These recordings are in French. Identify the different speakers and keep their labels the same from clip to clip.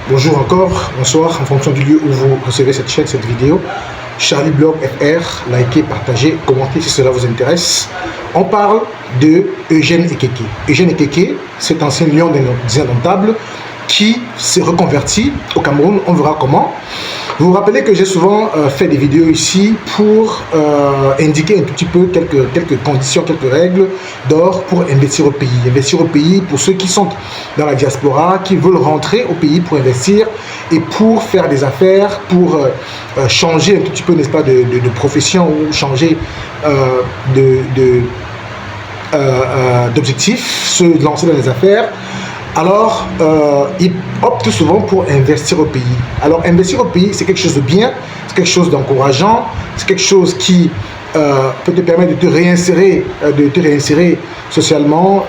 Speaker 1: Bonjour encore, bonsoir, en fonction du lieu où vous recevez cette chaîne, cette vidéo. Charlie Blog FR, likez, partagez, commentez si cela vous intéresse. On parle de Eugène Ekeke. Eugène Ekeke, cet ancien lion des Indomptables qui s'est reconverti au Cameroun. On verra comment. Vous vous rappelez que j'ai souvent fait des vidéos ici pour indiquer un tout petit peu quelques conditions, quelques règles d'or pour investir au pays. Investir au pays pour ceux qui sont dans la diaspora, qui veulent rentrer au pays pour investir et pour faire des affaires, pour changer un tout petit peu, n'est-ce pas, de profession ou changer d'objectif, se lancer dans les affaires. Alors, ils optent souvent pour investir au pays. Alors, investir au pays, c'est quelque chose de bien, c'est quelque chose d'encourageant, c'est quelque chose qui peut te permettre de te réinsérer socialement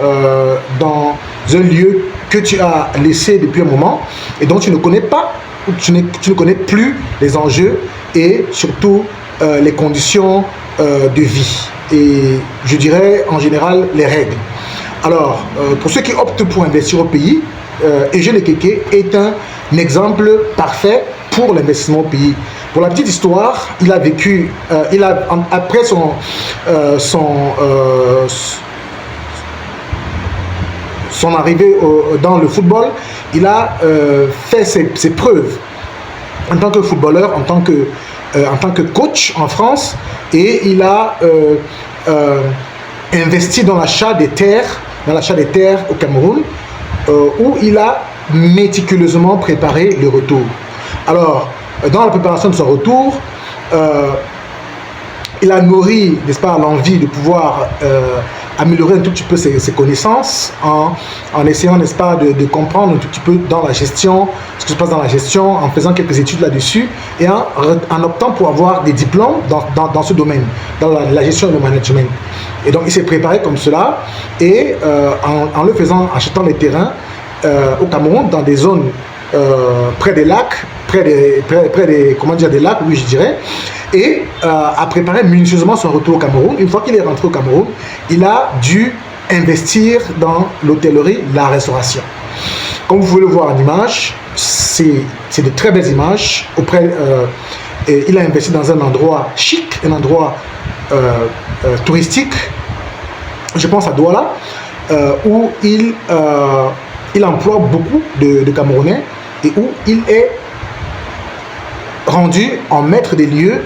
Speaker 1: dans un lieu que tu as laissé depuis un moment et dont tu ne connais pas, tu ne connais plus les enjeux et surtout les conditions de vie. Et je dirais en général les règles. Alors, pour ceux qui optent pour investir au pays, Eugène Ekeke est un exemple parfait pour l'investissement au pays. Pour la petite histoire, il a vécu, après son arrivée dans le football, il a fait ses preuves en tant que footballeur, en tant que coach en France, et il a investi dans l'achat des terres au Cameroun, où il a méticuleusement préparé le retour. Alors, dans la préparation de son retour, il a nourri, n'est-ce pas, l'envie de pouvoir améliorer un tout petit peu ses connaissances en essayant, n'est-ce pas, de comprendre un tout petit peu dans la gestion, ce qui se passe dans la gestion, en faisant quelques études là-dessus et en optant pour avoir des diplômes dans ce domaine, dans la gestion et le management. Et donc, il s'est préparé comme cela et en le faisant, achetant les terrains au Cameroun, dans des zones près des lacs, près des comment dire, des lacs, oui, je dirais, et a préparé minutieusement son retour au Cameroun. Une fois qu'il est rentré au Cameroun, il a dû investir dans l'hôtellerie, la restauration. Comme vous pouvez le voir en image, c'est de très belles images. Et il a investi dans un endroit chic, un endroit touristique, je pense à Douala, où il emploie beaucoup de Camerounais et où il est rendu en maître des lieux.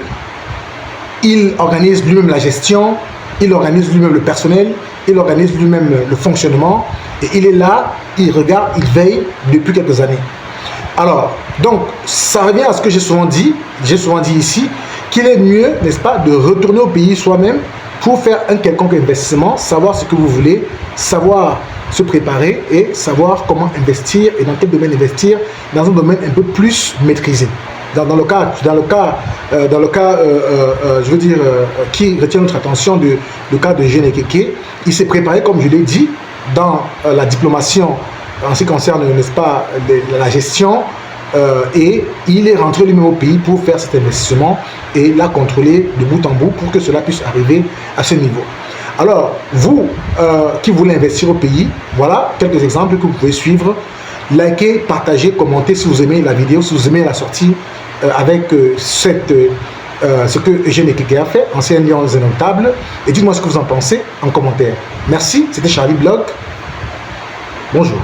Speaker 1: Il organise lui-même la gestion, il organise lui-même le personnel, il organise lui-même le fonctionnement et il est là, il regarde, il veille depuis quelques années. Alors, donc, ça revient à ce que j'ai souvent dit ici, qu'il est mieux, n'est-ce pas, de retourner au pays soi-même pour faire un quelconque investissement, savoir ce que vous voulez, savoir se préparer et savoir comment investir et dans quel domaine investir, dans un domaine un peu plus maîtrisé. Dans le cas, je veux dire, qui retient notre attention, le cas de Eugène Ekeke, il s'est préparé, comme je l'ai dit, dans la diplomation en ce qui concerne, n'est-ce pas, la gestion, et il est rentré lui-même au pays pour faire cet investissement et l'a contrôlé de bout en bout pour que cela puisse arriver à ce niveau. Alors, vous qui voulez investir au pays, voilà quelques exemples que vous pouvez suivre. Likez, partagez, commentez si vous aimez la vidéo, si vous aimez la sortie avec ce que Eugène Ekeke a fait, ancien lion des Indomptables. Et dites-moi ce que vous en pensez en commentaire. Merci, c'était Charlie Blog. Bonjour.